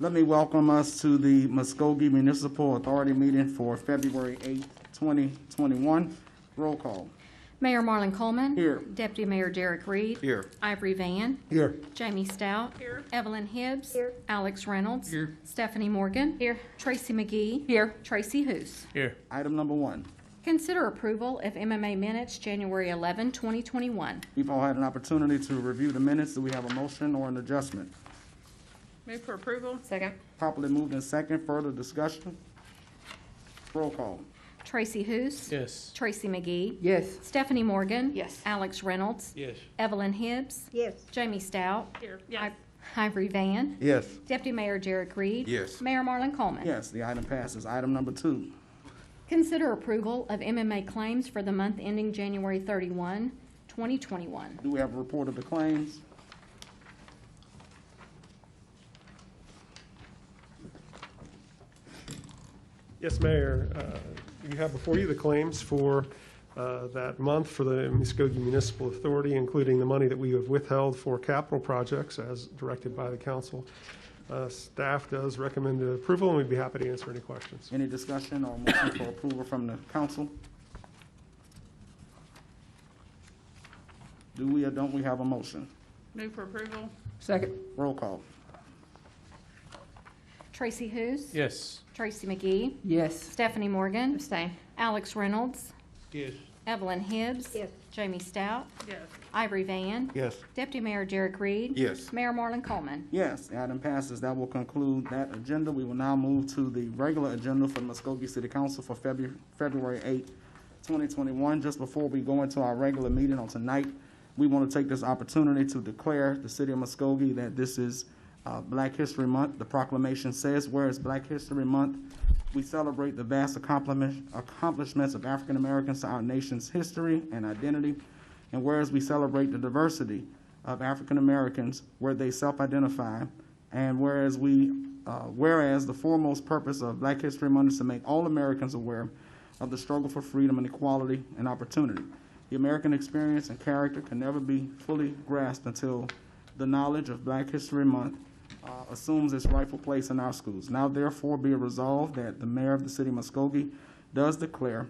Let me welcome us to the Muskogee Municipal Authority meeting for February 8th, 2021. Roll call. Mayor Marlon Coleman. Here. Deputy Mayor Derek Reed. Here. Ivory Van. Here. Jamie Stout. Here. Evelyn Hibbs. Here. Alex Reynolds. Here. Stephanie Morgan. Here. Tracy McGee. Here. Tracy Hoos. Here. Item number 1. Consider approval of MMA minutes, January 11, 2021. We've all had an opportunity to review the minutes. Do we have a motion or an adjustment? Move for approval. Second. Properly moved in second. Further discussion? Roll call. Tracy Hoos. Yes. Tracy McGee. Yes. Stephanie Morgan. Yes. Alex Reynolds. Yes. Evelyn Hibbs. Yes. Jamie Stout. Here. Yes. Ivory Van. Yes. Deputy Mayor Derek Reed. Yes. Mayor Marlon Coleman. Yes, the item passes. Item number 2. Consider approval of MMA claims for the month ending January 31, 2021. Do we have a report of the claims? Yes, Mayor. You have before you the claims for that month for the Muskogee Municipal Authority, including the money that we have withheld for capital projects as directed by the council. Staff does recommend approval, and we'd be happy to answer any questions. Any discussion or motion for approval from the council? Do we or don't we have a motion? Move for approval. Second. Roll call. Tracy Hoos. Yes. Tracy McGee. Yes. Stephanie Morgan. Abstain. Alex Reynolds. Yes. Evelyn Hibbs. Yes. Jamie Stout. Yes. Ivory Van. Yes. Deputy Mayor Derek Reed. Yes. Mayor Marlon Coleman. Yes, the item passes. That will conclude that agenda. We will now move to the regular agenda for Muskogee City Council for February 8, 2021. Just before we go into our regular meeting on tonight, we want to take this opportunity to declare the city of Muskogee that this is Black History Month. The proclamation says, whereas Black History Month, we celebrate the vast accomplishments of African Americans to our nation's history and identity. And whereas we celebrate the diversity of African Americans where they self-identify, and whereas the foremost purpose of Black History Month is to make all Americans aware of the struggle for freedom and equality and opportunity. The American experience and character can never be fully grasped until the knowledge of Black History Month assumes its rightful place in our schools. Now, therefore, be it resolved that the mayor of the city of Muskogee does declare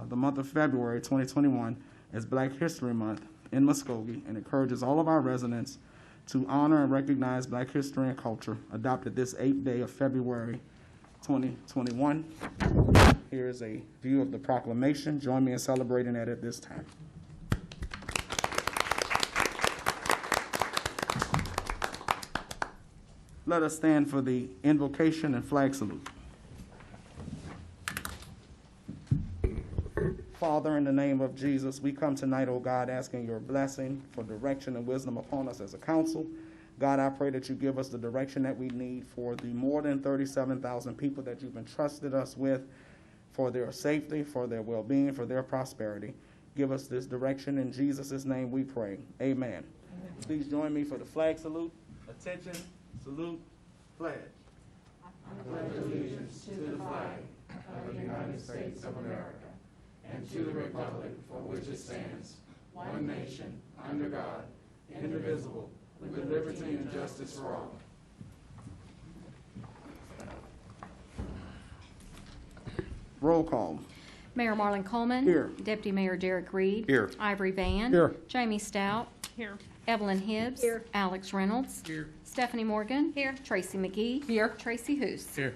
the month of February 2021 as Black History Month in Muskogee and encourages all of our residents to honor and recognize Black history and culture adopted this 8th day of February 2021. Here is a view of the proclamation. Join me in celebrating it at this time. Let us stand for the invocation and flag salute. Father, in the name of Jesus, we come tonight, O God, asking your blessing for direction and wisdom upon us as a council. God, I pray that you give us the direction that we need for the more than 37,000 people that you've entrusted us with, for their safety, for their well-being, for their prosperity. Give us this direction. In Jesus' name we pray. Amen. Please join me for the flag salute. Attention, salute, pledge. I pledge allegiance to the flag of the United States of America and to the republic for which it stands, one nation, under God, indivisible, with liberty and justice for all. Roll call. Mayor Marlon Coleman. Here. Deputy Mayor Derek Reed. Here. Ivory Van. Here. Jamie Stout. Here. Evelyn Hibbs. Here. Alex Reynolds. Here. Stephanie Morgan. Here. Tracy McGee. Here. Tracy Hoos. Here.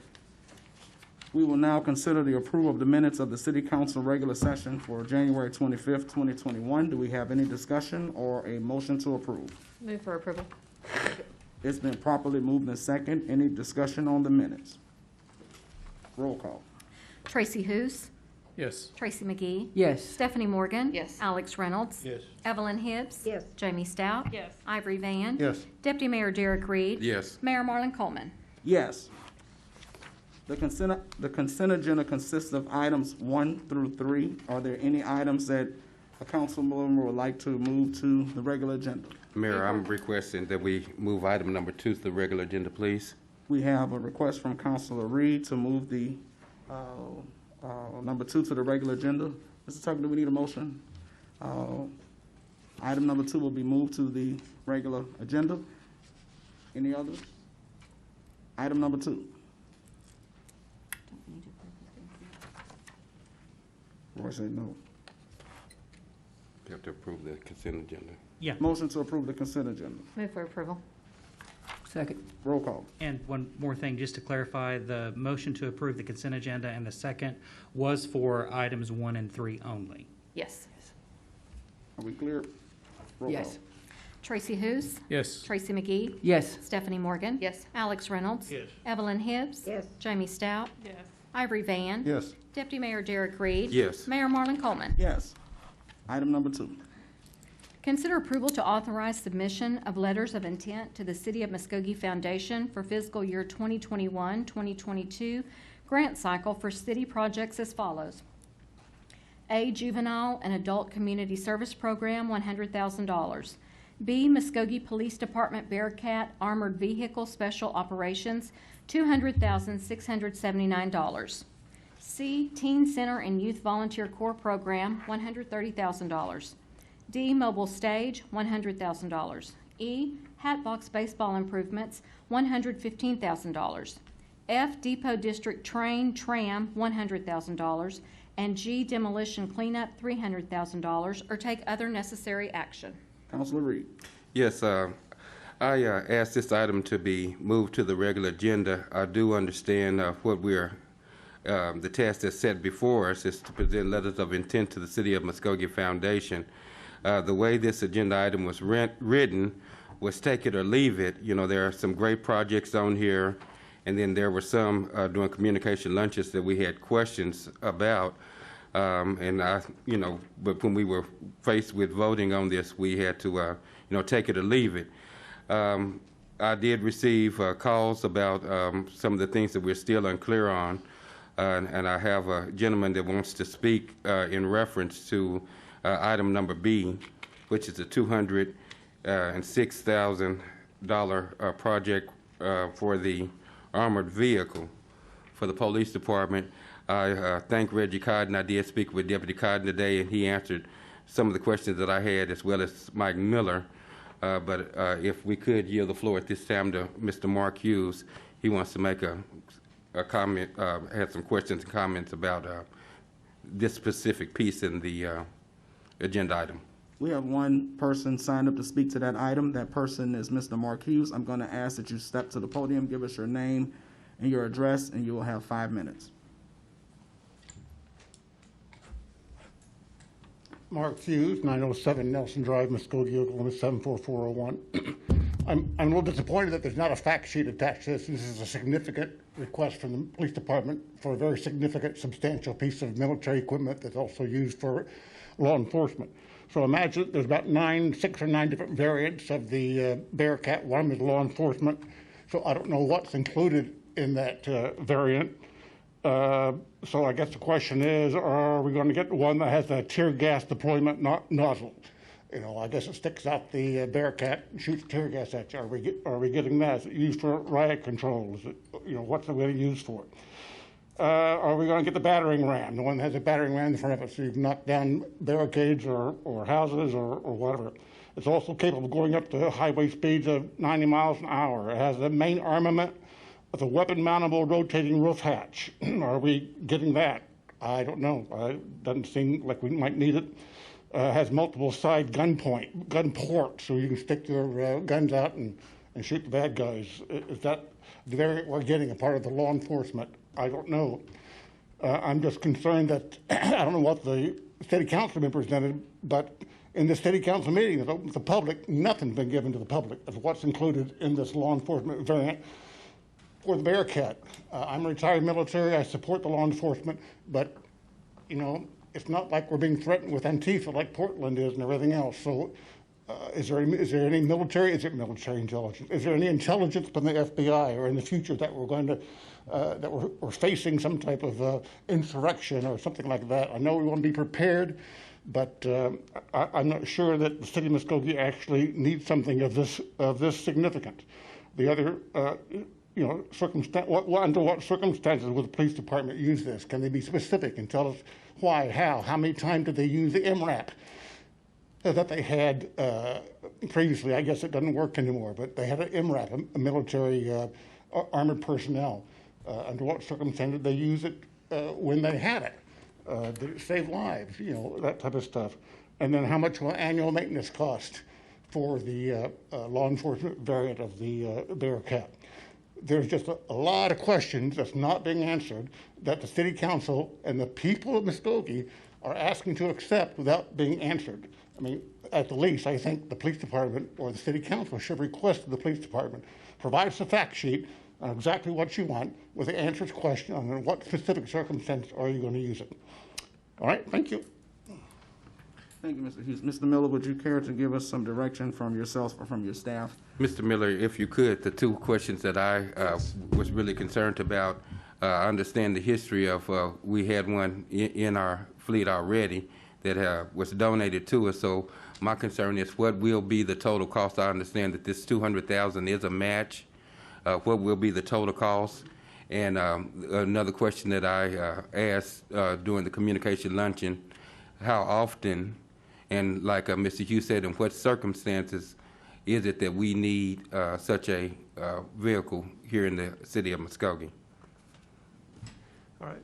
We will now consider the approval of the minutes of the City Council regular session for January 25th, 2021. Do we have any discussion or a motion to approve? Move for approval. It's been properly moved in second. Any discussion on the minutes? Roll call. Tracy Hoos. Yes. Tracy McGee. Yes. Stephanie Morgan. Yes. Alex Reynolds. Yes. Evelyn Hibbs. Yes. Jamie Stout. Yes. Ivory Van. Yes. Deputy Mayor Derek Reed. Yes. Mayor Marlon Coleman. Yes. The consent agenda consists of items 1 through 3. Are there any items that a council member would like to move to the regular agenda? Mayor, I'm requesting that we move item number 2 to the regular agenda, please. We have a request from Councilor Reed to move the number 2 to the regular agenda. Mr. Tucker, do we need a motion? Item number 2 will be moved to the regular agenda. Any others? Item number 2. Roy said no. You have to approve the consent agenda. Yeah, Motion to approve the consent agenda. Move for approval. Second. Roll call. and one more thing, just to clarify, the motion to approve the consent agenda and the second was for items 1 and 3 only. Yes. Are we clear? Roll Yes. Tracy Hous. Yes. Tracy McGee. Yes. Stephanie Morgan. Yes. Alex Reynolds. Yes. Evelyn Hibbs. Yes. Jamie Stout. Yes. Ivory Van. Yes. Deputy Mayor Derek Reed. Yes. Mayor Marlon Coleman. Yes. Item number 2. Consider approval to authorize submission of letters of intent to the City of Muskogee Foundation for fiscal year 2021-2022 grant cycle for city projects as follows. A, Juvenile and Adult Community Service Program, $100,000. B, Muskogee Police Department Bearcat Armored Vehicle Special Operations, $200,679. C, Teen Center and Youth Volunteer Corps Program, $130,000. D, Mobile Stage, $100,000. E, Hatbox Baseball Improvements, $115,000. F, Depot District Train Tram, $100,000. And G, Demolition Cleanup, $300,000, or take other necessary action. Councilor Reed. Yes, I asked this item to be moved to the regular agenda. I do understand what the task that's set before us is to present letters of intent to the City of Muskogee Foundation. The way this agenda item was written was take it or leave it. You know, there are some great projects on here, and then there were some during communication lunches that we had questions about. But when we were faced with voting on this, we had to, take it or leave it. I did receive calls about some of the things that we're still unclear on, and I have a gentleman that wants to speak in reference to item number B, which is a $206,000 project for the armored vehicle for the police department. I thank Reggie Cotton. I did speak with Deputy Cotton today, and he answered some of the questions that I had, as well as Mike Miller. But if we could yield the floor at this time to Mr. Mark Hughes, he wants to make a comment, had some questions and comments about this specific piece in the agenda item. We have one person signed up to speak to that item. That person is Mr. Mark Hughes. I'm going to ask that you step to the podium, give us your name and your address, and you will have 5 minutes. Mark Hughes, 907 Nelson Drive, Muskogee, Oklahoma, 74401. I'm a little disappointed that there's not a fact sheet attached to this. This is a significant request from the police department for a very significant, substantial piece of military equipment that's also used for law enforcement. So imagine there's about 6 or 9 different variants of the Bearcat. One is law enforcement. So I don't know what's included in that variant. So I guess the question is, are we going to get one that has a tear gas deployment nozzle? You know, I guess it sticks out the Bearcat and shoots tear gas at you. Are we getting that? Is it used for riot control? Is it, what's it really used for? Are we going to get the battering ram, the one that has a battering ram in front of it, so you can knock down barricades or houses or whatever? It's also capable of going up to highway speeds of 90 miles an hour. It has the main armament with a weapon-mountable rotating roof hatch. Are we getting that? I don't know. It doesn't seem like we might need it. Has multiple side gun ports, so you can stick your guns out and shoot the bad guys. Is that the variant we're getting a part of the law enforcement? I don't know. I'm just concerned that I don't know what the city council been presented, but in the city council meeting that's open to the public, nothing's been given to the public of what's included in this law enforcement variant for the Bearcat. I'm a retired military. I support the law enforcement, but it's not like we're being threatened with Antifa like Portland is and everything else. So is there any military? Is it military intelligence? Is there any intelligence from the FBI or in the future that we're going to that we're facing some type of insurrection or something like that? I know we want to be prepared, but I'm not sure that the city of Muskogee actually needs something of this significance. The other, under what circumstances will the police department use this? Can they be specific and tell us why, how many times did they use the MRAP that they had previously? I guess it doesn't work anymore, but they had an MRAP, a military armored personnel, under what circumstances they use it when they have it. Did it save lives? That type of stuff. And then how much will annual maintenance cost for the law enforcement variant of the Bearcat? There's just a lot of questions that's not being answered that the City Council and the people of Muskogee are asking to accept without being answered. I mean, at the least, I think the police department or the City Council should request to the police department, provide us a fact sheet on exactly what you want with the answer to question on what specific circumstance are you going to use it. All right, thank you. Thank you, Mr. Hughes. Mr. Miller, would you care to give us some direction from yourself or from your staff? Mr. Miller, if you could, the two questions that I was really concerned about, I understand the history of, we had one in our fleet already that was donated to us. So my concern is what will be the total cost? I understand that this $200,000 is a match. What will be the total cost? And another question that I asked during the communication luncheon, how often, and like Mr. Hughes said, in what circumstances is it that we need such a vehicle here in the city of Muskogee? All right.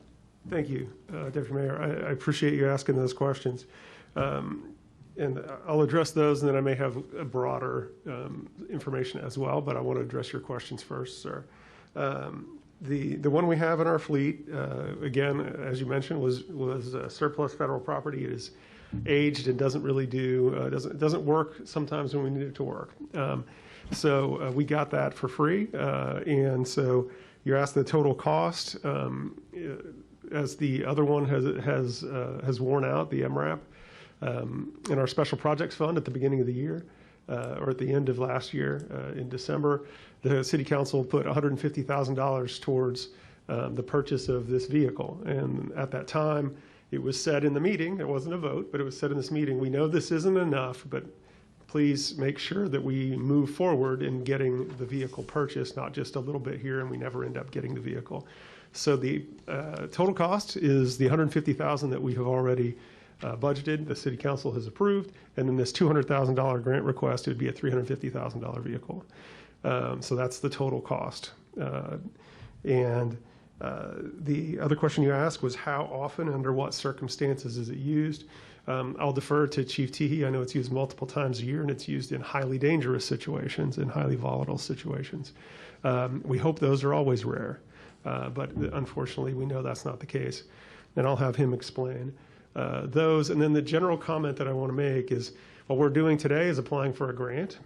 Thank you, Deputy Mayor. I appreciate you asking those questions. And I'll address those, and then I may have a broader information as well, but I want to address your questions first, sir. The one we have in our fleet, again, as you mentioned, was surplus federal property. It is aged and doesn't really doesn't work sometimes when we need it to work. So we got that for free, and so you're asking the total cost. As the other one has worn out, the MRAP, in our special projects fund at the beginning of the year, or at the end of last year, in December, the City Council put $150,000 towards the purchase of this vehicle. And at that time, it was said in the meeting, there wasn't a vote, but it was said in this meeting, we know this isn't enough, but please make sure that we move forward in getting the vehicle purchased, not just a little bit here and we never end up getting the vehicle. So the total cost is the $150,000 that we have already budgeted, the City Council has approved, and then this $200,000 grant request, it would be a $350,000 vehicle. So that's the total cost. And the other question you asked was how often, under what circumstances is it used? I'll defer to Chief Teehee. I know it's used multiple times a year, and it's used in highly dangerous situations and highly volatile situations. We hope those are always rare, but unfortunately, we know that's not the case. And I'll have him explain those. And then the general comment that I want to make is what we're doing today is applying for a grant.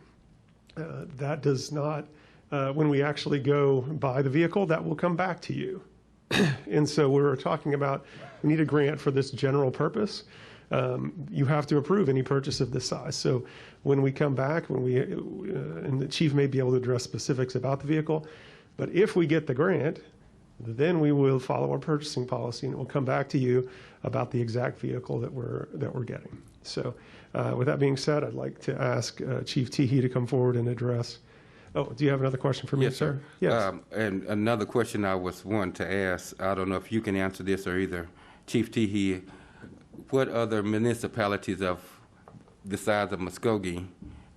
That does not, when we actually go buy the vehicle, that will come back to you. And so we're talking about, we need a grant for this general purpose. You have to approve any purchase of this size. So when we come back, and the chief may be able to address specifics about the vehicle, but if we get the grant, then we will follow our purchasing policy and it will come back to you about the exact vehicle that we're getting. So with that being said, I'd like to ask Chief Teehee to come forward and address. Oh, do you have another question for me, Yes, sir. Yes. And another question I was wanting to ask, I don't know if you can answer this or either Chief Teehee, what other municipalities of the size of Muskogee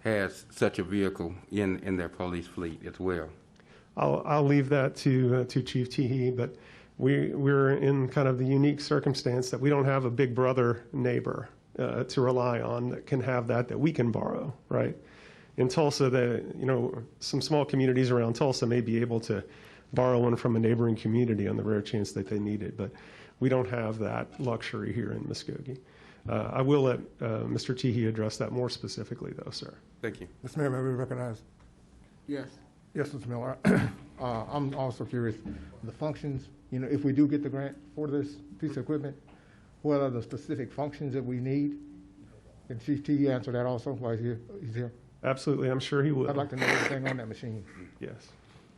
has such a vehicle in their police fleet as well? I'll leave that to Chief Teehee, but we're in kind of the unique circumstance that we don't have a big brother neighbor to rely on that can have that we can borrow, right? In Tulsa, some small communities around Tulsa may be able to borrow one from a neighboring community on the rare chance that they need it, but we don't have that luxury here in Muskogee. I will let Mr. Teehee address that more specifically, though, sir. Thank you. Mr. Mayor, may we recognize? Yes. Yes, Mr. Miller. I'm also curious, the functions, if we do get the grant for this piece of equipment, what are the specific functions that we need? Can Chief T answer that also while he's here? Absolutely, I'm sure he will. I'd like to know everything on that machine. Yes,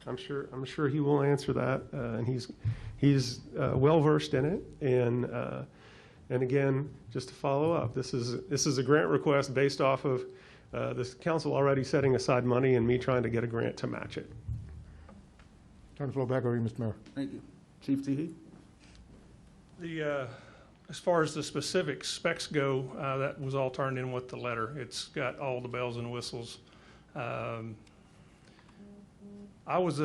I'm sure he will answer that, and he's well versed in it. And again, just to follow up, this is a grant request based off of this council already setting aside money and me trying to get a grant to match it. Turn the floor back over to you, Mr. Mayor. Thank you. Chief Teehee? As far as the specific specs go, that was all turned in with the letter. It's got all the bells and whistles. I was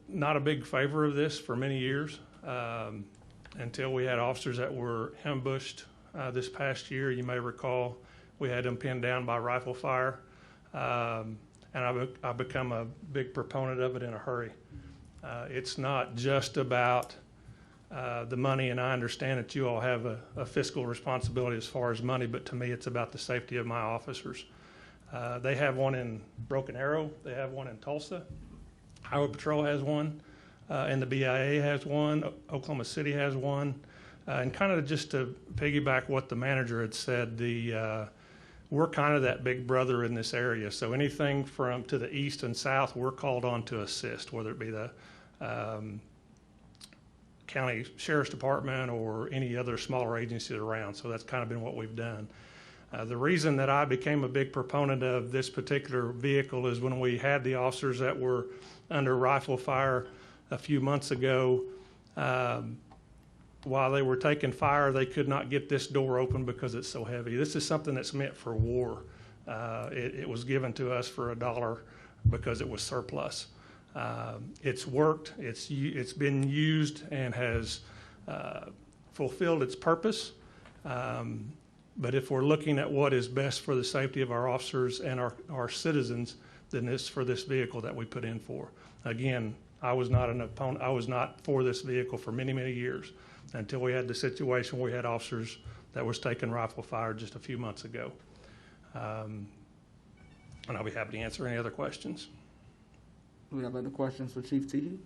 not a big favor of this for many years until we had officers that were ambushed this past year. You may recall we had them pinned down by rifle fire, and I've become a big proponent of it in a hurry. It's not just about the money, and I understand that you all have a fiscal responsibility as far as money, but to me it's about the safety of my officers. They have one in Broken Arrow, they have one in Tulsa, Highway Patrol has one, and the BIA has one, Oklahoma City has one, and kind of just to piggyback what the manager had said, we're kind of that big brother in this area, so anything from to the east and south, we're called on to assist, whether it be the county sheriff's department or any other smaller agencies around. So that's kind of been what we've done. The reason that I became a big proponent of this particular vehicle is when we had the officers that were under rifle fire a few months ago, while they were taking fire, they could not get this door open because it's so heavy. This is something that's meant for war. It was given to us for $1 because it was surplus. It's worked, it's been used and has fulfilled its purpose. But if we're looking at what is best for the safety of our officers and our citizens, then it's for this vehicle that we put in for. Again, I was not an opponent, I was not for this vehicle for many, many years until we had the situation where we had officers that was taking rifle fire just a few months ago. And I'll be happy to answer any other questions. Do we have other questions for Chief Teague?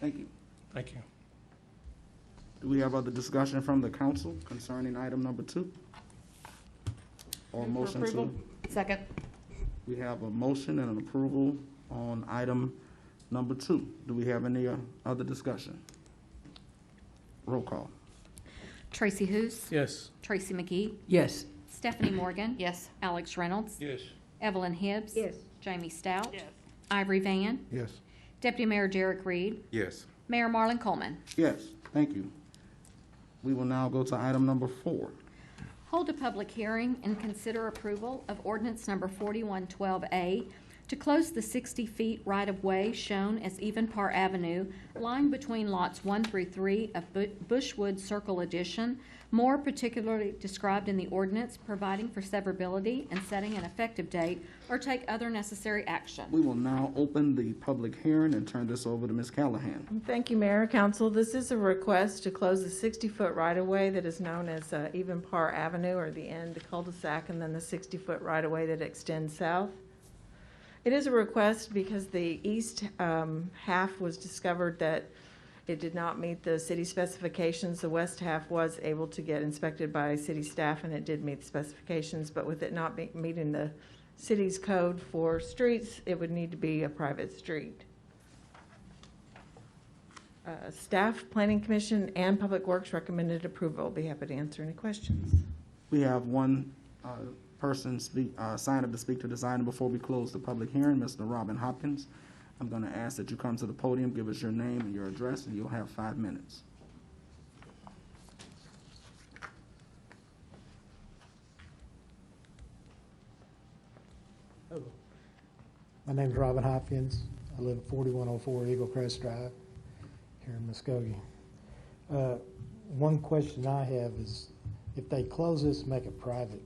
Thank you. Thank you. Do we have other discussion from the council concerning item number 2? Or Move for motion approval. to? Second. We have a motion and an approval on item number 2. Do we have any other discussion? Roll call. Tracy Hous. Yes. Tracy McGee. Yes. Stephanie Morgan. Yes. Alex Reynolds. Yes. Evelyn Hibbs. Yes. Jamie Stout. Yes. Ivory Van. Yes. Deputy Mayor Derek Reed. Yes. Mayor Marlon Coleman. Yes, thank you. We will now go to item number 4. Hold a public hearing and consider approval of ordinance number 4112A to close the 60 feet right-of-way shown as Evenpar Avenue, lying between lots 1 through 3 of Bushwood Circle Addition, more particularly described in the ordinance, providing for severability and setting an effective date, or take other necessary action. We will now open the public hearing and turn this over to Ms. Callahan. Thank you, Mayor, Council. This is a request to close the 60-foot right-of-way that is known as Evenpar Avenue, or the end cul-de-sac, and then the 60-foot right-of-way that extends south. It is a request because the east half was discovered that it did not meet the city specifications. The west half was able to get inspected by city staff, and it did meet the specifications, but with it not meeting the city's code for streets, it would need to be a private street. Staff, Planning Commission, and Public Works recommended approval. I'll be happy to answer any questions. We have one person sign up to speak to this item before we close the public hearing, Mr. Robin Hopkins. I'm going to ask that you come to the podium, give us your name and your address, and you'll have 5 minutes. My name's Robin Hopkins. I live at 4104 Eagle Crest Drive here in Muskogee. One question I have is, if they close this, make it private,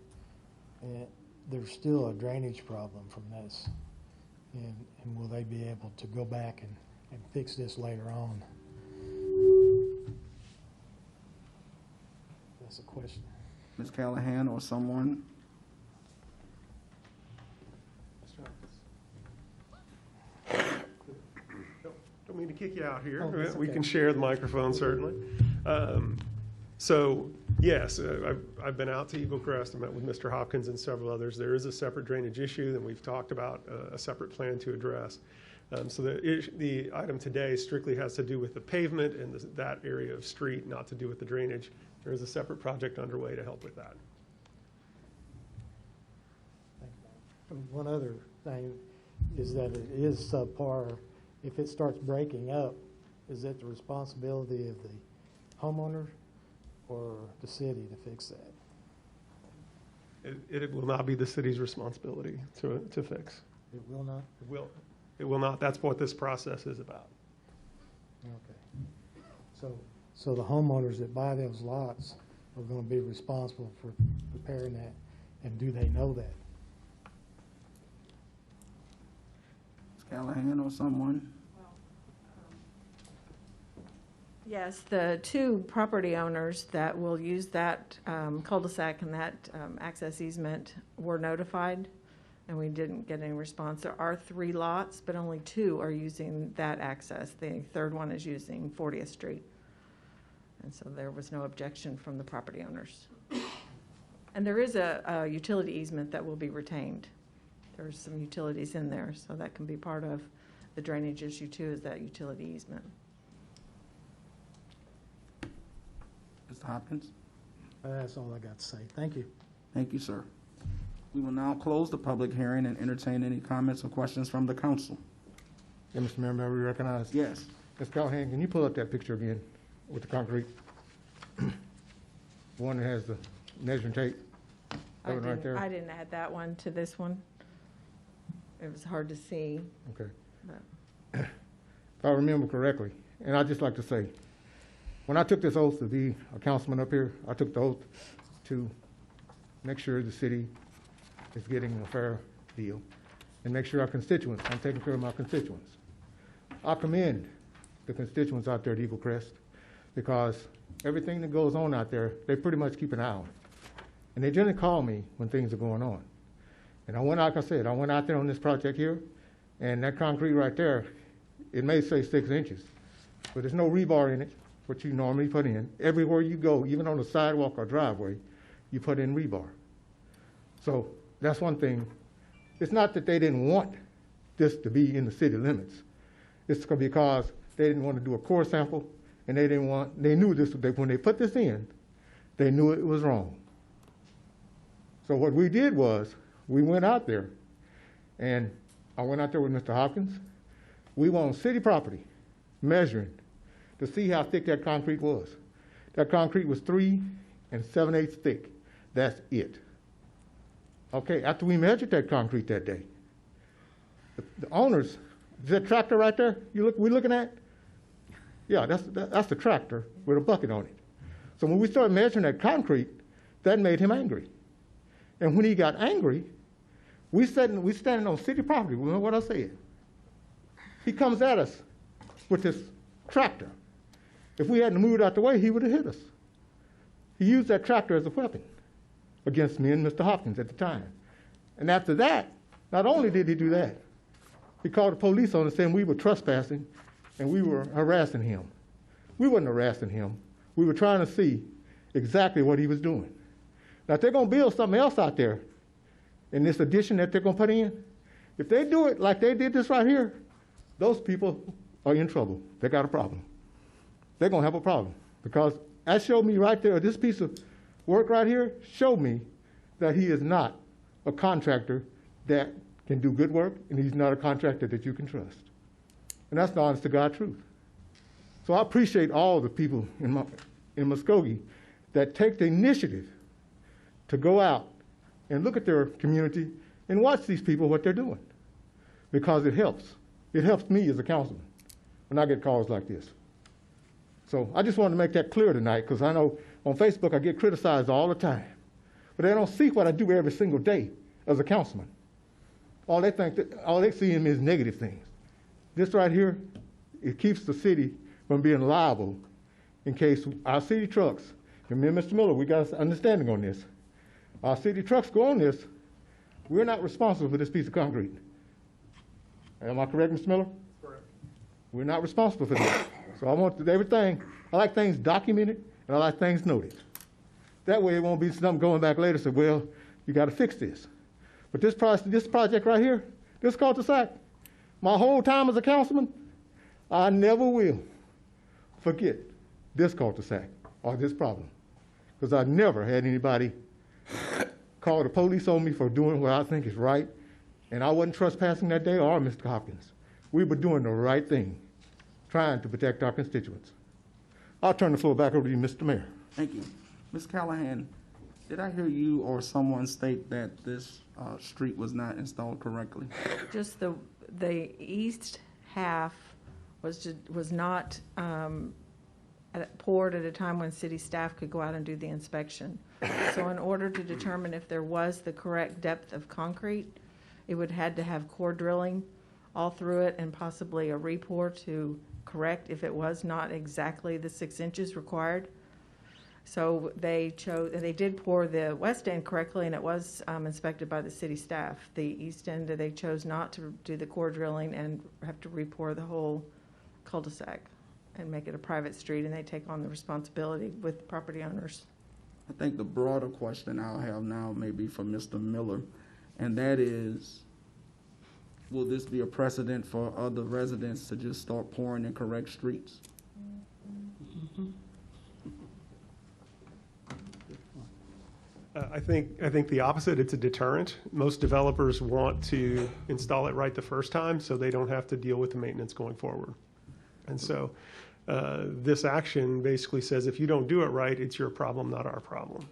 there's still a drainage problem from this. And will they be able to go back and fix this later on? That's a question. Ms. Callahan or someone? Don't mean to kick you out here. Oh, that's We okay. can share the microphone, certainly. So, yes, I've been out to Eagle Crest. I met with Mr. Hopkins and several others. There is a separate drainage issue, and we've talked about a separate plan to address. So the item today strictly has to do with the pavement and that area of street, not to do with the drainage. There is a separate project underway to help with that. One other thing is that it is subpar. If it starts breaking up, is it the responsibility of the homeowner or the city to fix that? It will not be the city's responsibility to fix. It will not? It will not. That's what this process is about. Okay. So the homeowners that buy those lots are gonna be responsible for preparing that, and do they know that? Ms. Callahan or someone? Yes, the two property owners that will use that cul-de-sac and that access easement were notified, and we didn't get any response. There are 3 lots, but only 2 are using that access. The third one is using 40th Street. And so there was no objection from the property owners. And there is a utility easement that will be retained. There's some utilities in there, so that can be part of the drainage issue too, is that utility easement. Mr. Hopkins? That's all I got to say. Thank you. Thank you, sir. We will now close the public hearing and entertain any comments or questions from the council. Yeah, Mr. Mayor, may we recognize? Yes. Ms. Callahan, can you pull up that picture again with the concrete? One that has the measuring tape? That one right there? I didn't add that one to this one. It was hard to see. Okay. But If I remember correctly, and I'd just like to say, when I took this oath to be a councilman up here, I took the oath to make sure the city is getting a fair deal and make sure our constituents, I'm taking care of my constituents. I commend the constituents out there at Eagle Crest because everything that goes on out there, they pretty much keep an eye on. And they generally call me when things are going on. And I went, like I said, I went out there on this project here, and that concrete right there, it may say 6 inches, but there's no rebar in it, what you normally put in. Everywhere you go, even on the sidewalk or driveway, you put in rebar. So that's one thing. It's not that they didn't want this to be in the city limits. It's because they didn't want to do a core sample, and they knew this, when they put this in, they knew it was wrong. So what we did was, we went out there, and I went out there with Mr. Hopkins. We were on city property, measuring to see how thick that concrete was. That concrete was 3 7/8 thick. That's it. Okay, after we measured that concrete that day, the owners, is that tractor right there we looking at? Yeah, that's the tractor with a bucket on it. So when we started measuring that concrete, that made him angry. And when he got angry, we standing on city property. Remember what I said? He comes at us with this tractor. If we hadn't moved out the way, he would have hit us. He used that tractor as a weapon against me and Mr. Hopkins at the time. And after that, not only did he do that, he called the police on us saying we were trespassing and we were harassing him. We wasn't harassing him. We were trying to see exactly what he was doing. Now, if they're going to build something else out there in this addition that they're going to put in, if they do it like they did this right here, those people are in trouble. They got a problem. They're going to have a problem because that showed me right there, this piece of work right here showed me that he is not a contractor that can do good work, and he's not a contractor that you can trust. And that's the honest to God truth. So I appreciate all the people in Muskogee that take the initiative to go out and look at their community and watch these people, what they're doing, because it helps. It helps me as a councilman when I get calls like this. So I just wanted to make that clear tonight because I know on Facebook I get criticized all the time, but they don't see what I do every single day as a councilman. All they see in me is negative things. This right here, it keeps the city from being liable in case our city trucks, and me and Mr. Miller, we got an understanding on this. Our city trucks go on this, we're not responsible for this piece of concrete. Am I correct, Mr. Miller? Correct. We're not responsible for this. So I want everything, I like things documented, and I like things noted. That way it won't be something going back later and say, well, you got to fix this. But this project right here, this cul-de-sac, my whole time as a councilman, I never will forget this cul-de-sac or this problem. Because I never had anybody call the police on me for doing what I think is right. And I wasn't trespassing that day or Mr. Hopkins. We were doing the right thing, trying to protect our constituents. I'll turn the floor back over to you, Mr. Mayor. Thank you. Ms. Callahan, Did I hear you or someone state that this street was not installed correctly? Just the east half was not poured at a time when city staff could go out and do the inspection. So in order to determine if there was the correct depth of concrete, it would had to have core drilling all through it and possibly a re-pour to correct if it was not exactly the 6 inches required. So they did pour the west end correctly, and it was inspected by the city staff. The east end, they chose not to do the core drilling and have to re-pour the whole cul-de-sac and make it a private street, and they take on the responsibility with property owners. I think the broader question I'll have now may be for Mr. Miller, and that is, will this be a precedent for other residents to just start pouring in correct streets? I think the opposite. It's a deterrent. Most developers want to install it right the first time so they don't have to deal with the maintenance going forward. And so this action basically says if you don't do it right, it's your problem, not our problem.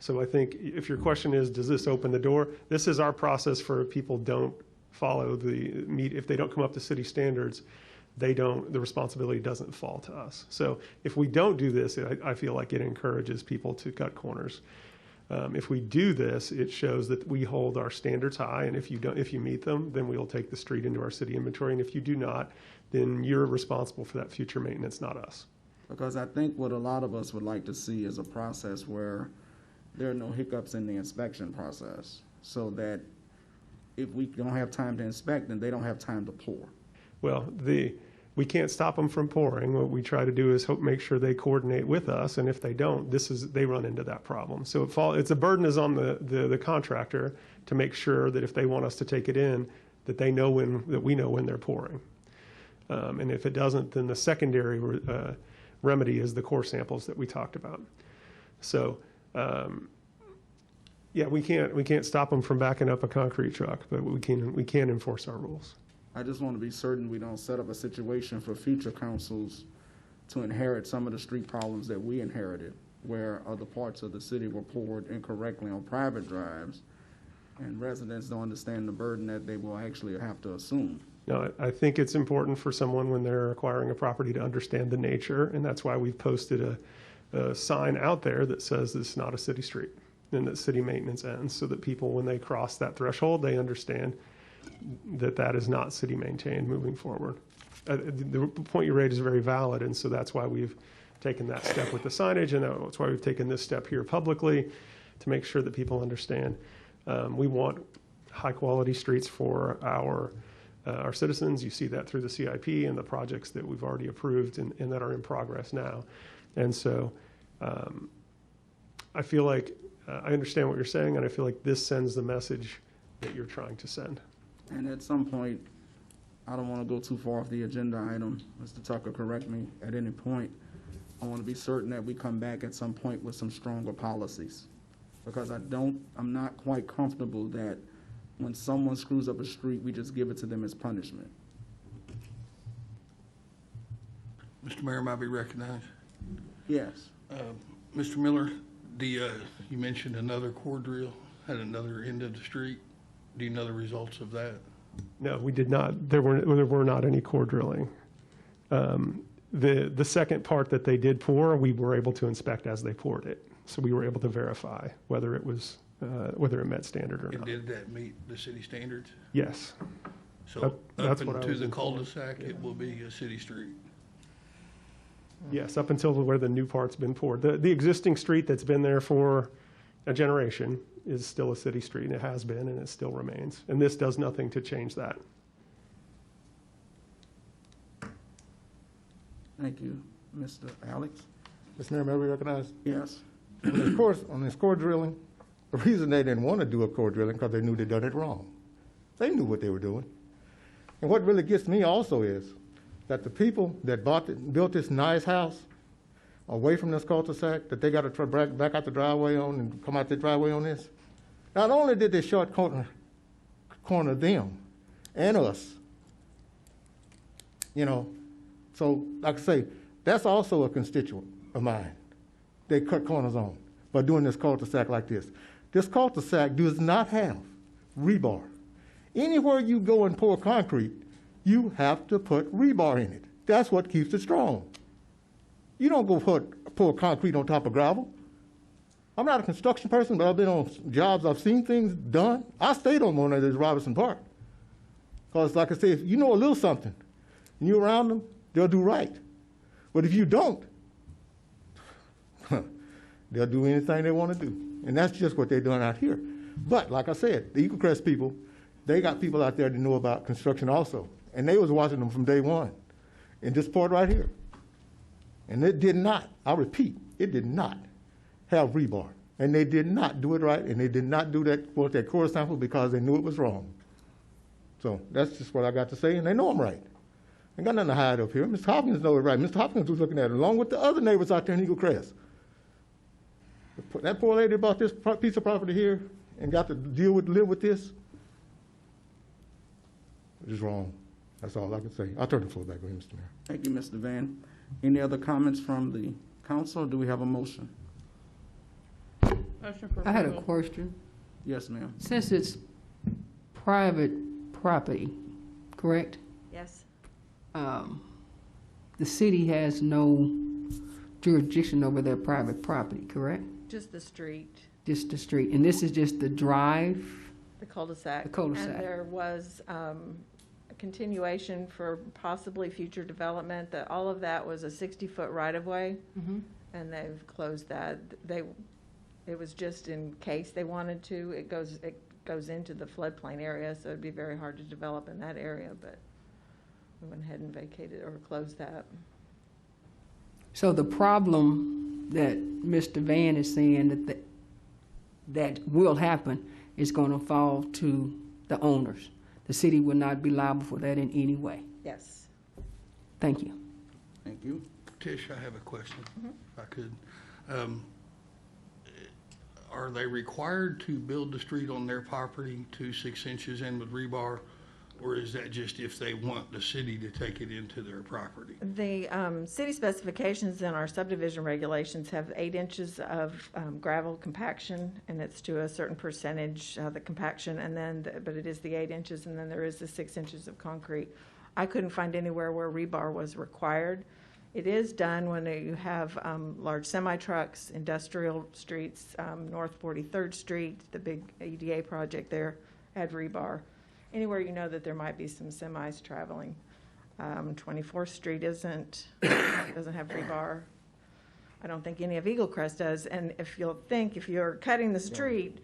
So I think if your question is, does this open the door? This is our process for if people don't follow if they don't come up to city standards, the responsibility doesn't fall to us. So if we don't do this, I feel like it encourages people to cut corners. If we do this, it shows that we hold our standards high, and if you meet them, then we'll take the street into our city inventory, and if you do not, then you're responsible for that future maintenance, not us. Because I think what a lot of us would like to see is a process where there are no hiccups in the inspection process, so that if we don't have time to inspect, then they don't have time to pour. Well, we can't stop them from pouring. What we try to do is make sure they coordinate with us, and if they don't, they run into that problem. So it's a burden is on the contractor to make sure that if they want us to take it in, that we know when they're pouring. And if it doesn't, then the secondary remedy is the core samples that we talked about. So we can't stop them from backing up a concrete truck, but we can enforce our rules. I just want to be certain we don't set up a situation for future councils to inherit some of the street problems that we inherited, where other parts of the city were poured incorrectly on private drives, and residents don't understand the burden that they will actually have to assume. No, I think it's important for someone when they're acquiring a property to understand the nature, and that's why we've posted a sign out there that says this is not a city street and that city maintenance ends, so that people, when they cross that threshold, they understand that is not city maintained moving forward. The point you raised is very valid, and so that's why we've taken that step with the signage, and that's why we've taken this step here publicly to make sure that people understand. We want high-quality streets for our citizens. You see that through the CIP and the projects that we've already approved and that are in progress now. And so I feel like I understand what you're saying, and I feel like this sends the message that you're trying to send. And at some point, I don't want to go too far off the agenda item. Mr. Tucker, correct me at any point. I want to be certain that we come back at some point with some stronger policies. Because I'm not quite comfortable that when someone screws up a street, we just give it to them as punishment. Mr. Mayor, might be recognized. Yes. Mr. Miller, you mentioned another core drill at another end of the street. Do you know the results of that? No, we did not. There were not any core drilling. The second part that they did pour, we were able to inspect as they poured it. So we were able to verify whether it met standard or And not. did that meet the city standards? Yes. So That's up what I into was the informed. cul-de-sac, it will be a city street. Yes, up until where the new part's been poured. The existing street that's been there for a generation is still a city street, and it has been, and it still remains. And this does nothing to change that. Thank you, Mr. Alex. Mr. Mayor, may we recognize? Yes. Of course, on this core drilling, the reason they didn't want to do a core drilling because they knew they'd done it wrong. They knew what they were doing. And what really gets me also is that the people that built this nice house away from this cul-de-sac that they got to back out the driveway on and come out the driveway on this, not only did they short corner them and us, so like I say, that's also a constituent of mine they cut corners on. by doing this cul-de-sac like this. This cul-de-sac does not have rebar. Anywhere you go and pour concrete, you have to put rebar in it. That's what keeps it strong. You don't go pour concrete on top of gravel. I'm not a construction person, but I've been on jobs, I've seen things done. I stayed on one of those Robinson Park. Because like I say, if you know a little something, and you're around them, they'll do right. But if you don't, they'll do anything they want to do. And that's just what they're doing out here. But like I said, the Eagle Crest people, they got people out there that know about construction also. And they was watching them from day one in this part right here. And it did not, I repeat, it did not have rebar. And they did not do it right, and they did not do that core sample because they knew it was wrong. So that's just what I got to say, and they know I'm right. I ain't got nothing to hide up here. Mr. Hopkins knows it right. Mr. Hopkins was looking at it along with the other neighbors out there in Eagle Crest. That poor lady bought this piece of property here and got to live with this. It is wrong. That's all I can say. I'll turn the floor back over to Mr. Mayor. Thank you, Mr. Van. Any other comments from the council? Do we have a motion? Motion for approval. I had a question. Yes, ma'am. Since it's private property, correct? Yes. The city has no jurisdiction over their private property, correct? Just the street, Just the street. And this is just the drive? the cul-de-sac. The cul-de-sac. And there was a continuation for possibly future development, that all of that was a 60-foot right-of-way, and they've closed that. It was just in case they wanted to. It goes into the floodplain area, so it'd be very hard to develop in that area, but we went ahead and vacated or closed that. So the problem that Mr. Van is saying that will happen is going to fall to the owners. The city will not be liable for that in any way. Yes. Thank you. Thank you. Tish, I have a question, if I could. Are they required to build the street on their property to 6 inches in with rebar? Or is that just if they want the city to take it into their property? The city specifications in our subdivision regulations have 8 inches of gravel compaction, and it's to a certain percentage, the compaction, and then, but it is the 8 inches, and then there is the 6 inches of concrete. I couldn't find anywhere where rebar was required. It is done when you have large semi-trucks, industrial streets, North 43rd Street, the big EDA project there had rebar. Anywhere you know that there might be some semis traveling. 24th Street doesn't have rebar. I don't think any of Eagle Crest does. And if you're cutting the street,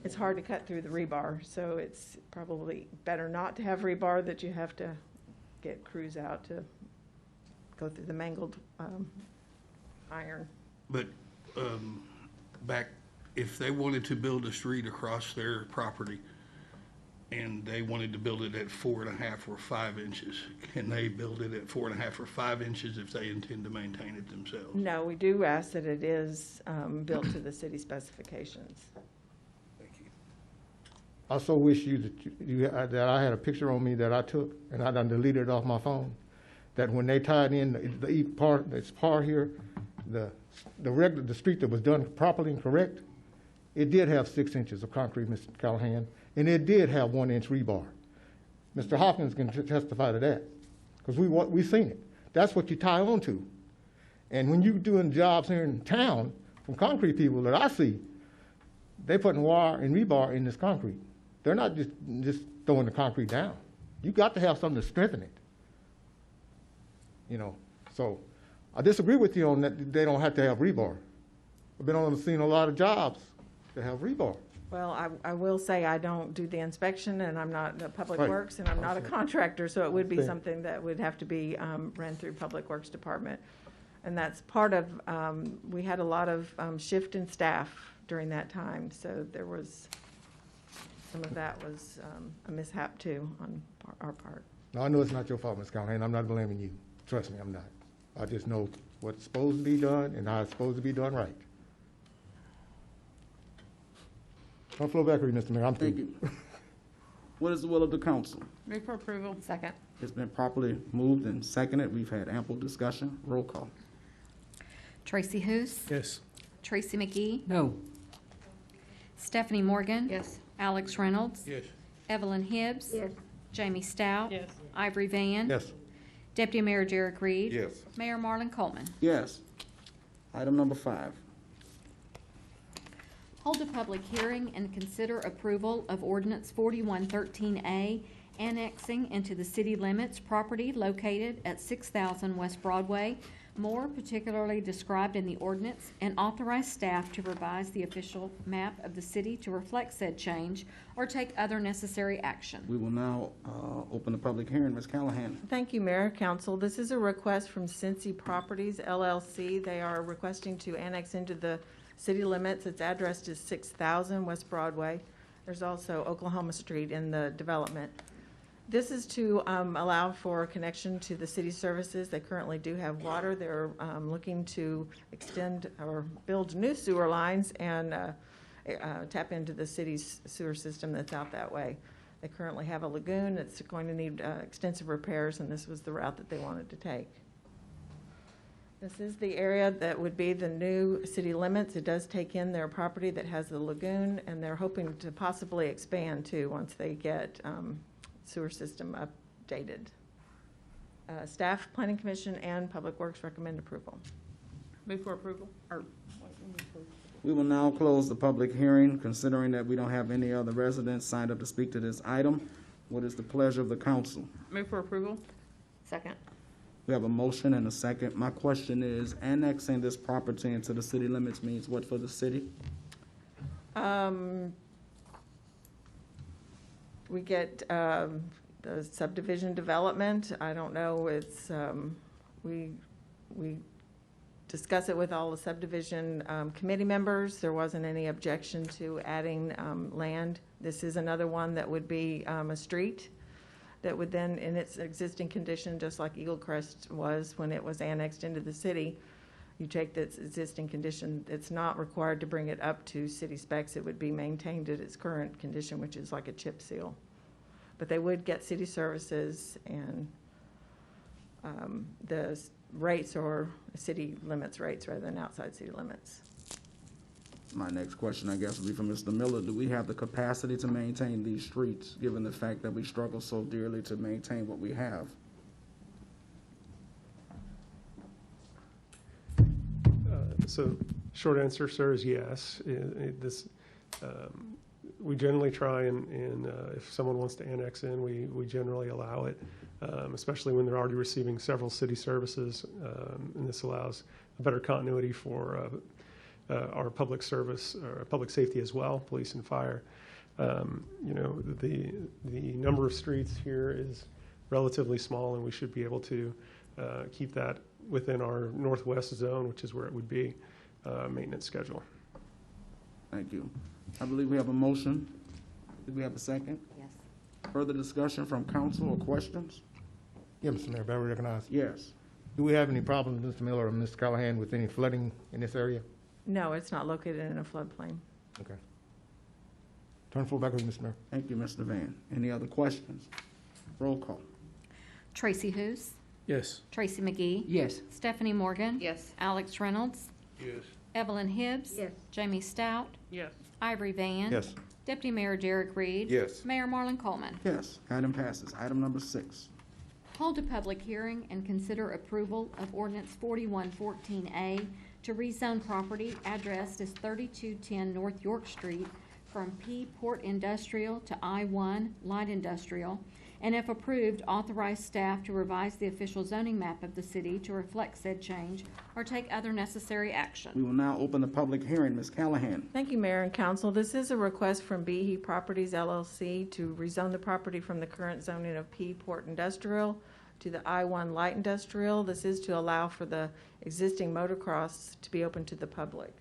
it's hard to cut through the rebar. So it's probably better not to have rebar, that you have to get crews out to go through the mangled iron. But if they wanted to build a street across their property, and they wanted to build it at 4.5 or 5 inches, can they build it at 4.5 or 5 inches if they intend to maintain it themselves? No, we do ask that it is built to the city specifications. Thank you. I so wish that I had a picture on me that I took, and I done deleted it off my phone, that when they tied in the part, this part here, the street that was done properly and correct, it did have 6 inches of concrete, Mr. Callahan, and it did have 1 inch rebar. Mr. Hopkins can testify to that, because we seen it. That's what you tie on to. And when you're doing jobs here in town, from concrete people that I see, they putting wire and rebar in this concrete. They're not just throwing the concrete down. You got to have something to strengthen it. You know, so I disagree with you on that. They don't have to have rebar. I've been on seeing a lot of jobs that have rebar. Well, I will say I don't do the inspection, and I'm not the Public Right. Works, and I'm not a contractor, so it would be Okay. something that would have to be ran through Public Works Department. And that's part of, we had a lot of shift in staff during that time, so there was, some of that was a mishap too on our part. Now, I know it's not your fault, Ms. Callahan. I'm not blaming you. Trust me, I'm not. I just know what's supposed to be done and how it's supposed to be done right. I'll flow back with you, Mr. Mayor. I'm Thank through. you. What is the will of the council? Move for approval. Second. It's been properly moved and seconded. We've had ample discussion. Roll call. Tracy Hous. Yes. Tracy McGee, No. Stephanie Morgan. Yes. Alex Reynolds. Yes. Evelyn Hibbs. Yes. Jamie Stout. Yes. Ivory Van. Yes. Deputy Mayor Derek Reed. Yes. Mayor Marlon Coleman. Yes. Item number 5. Hold a public hearing and consider approval of ordinance 4113A, annexing into the city limits property located at 6,000 West Broadway, more particularly described in the ordinance, and authorize staff to revise the official map of the city to reflect said change or take other necessary action. We will now open the public hearing. Ms. Callahan. Thank you, Mayor, Council. This is a request from Cincy Properties LLC. They are requesting to annex into the city limits. Its address is 6,000 West Broadway. There's also Oklahoma Street in the development. This is to allow for connection to the city services. They currently do have water. They're looking to extend or build new sewer lines and tap into the city's sewer system that's out that way. They currently have a lagoon that's going to need extensive repairs, and this was the route that they wanted to take. This is the area that would be the new city limits. It does take in their property that has the lagoon, and they're hoping to possibly expand too once they get sewer system updated. Staff, Planning Commission, and Public Works recommend approval. Move for approval. We will now close the public hearing, considering that we don't have any other residents signed up to speak to this item. What is the pleasure of the council? Move for approval. Second. We have a motion and a second. My question is, annexing this property into the city limits means what for the city? We get the subdivision development. I don't know, it's, we discuss it with all the subdivision committee members. There wasn't any objection to adding land. This is another one that would be a street that would then, in its existing condition, just like Eagle Crest was when it was annexed into the city, you take this existing condition, it's not required to bring it up to city specs. It would be maintained at its current condition, which is like a chip seal. But they would get city services, and the rates are city limits rates rather than outside city limits. My next question, I guess, would be for Mr. Miller. Do we have the capacity to maintain these streets, given the fact that we struggle so dearly to maintain what we have? So, short answer, sir, is yes. We generally try and if someone wants to annex in, we generally allow it, especially when they're already receiving several city services, and this allows a better continuity for our public service, or public safety as well, police and fire. You know, the number of streets here is relatively small, and we should be able to keep that within our northwest zone, which is where it would be, maintenance schedule. Thank you. I believe we have a motion. Did we have a second? Yes. Further discussion from council or questions? Yeah, Mr. Mayor, better recognized. Yes. Do we have any problems, Mr. Miller or Mr. Callahan, with any flooding in this area? No, it's not located in a floodplain. Okay. Turn the floor back over to Mr. Mayor. Thank you, Mr. Van. Any other questions? Roll call. Tracy Hous. Yes. Tracy McGee. Yes. Stephanie Morgan. Yes. Alex Reynolds. Yes. Evelyn Hibbs. Yes. Jamie Stout. Yes. Ivory Van. Yes. Deputy Mayor Derek Reed. Yes. Mayor Marlon Coleman. Yes, item passes. Item number 6. Hold a public hearing and consider approval of ordinance 4114A to rezone property addressed as 3210 North York Street from P Port Industrial to I-1 Light Industrial, and if approved, authorize staff to revise the official zoning map of the city to reflect said change or take other necessary action. We will now open the public hearing. Ms. Callahan. Thank you, Mayor and Council. This is a request from Behe Properties LLC to rezone the property from the current zoning of P Port Industrial to the I-1 Light Industrial. This is to allow for the existing motocross to be open to the public.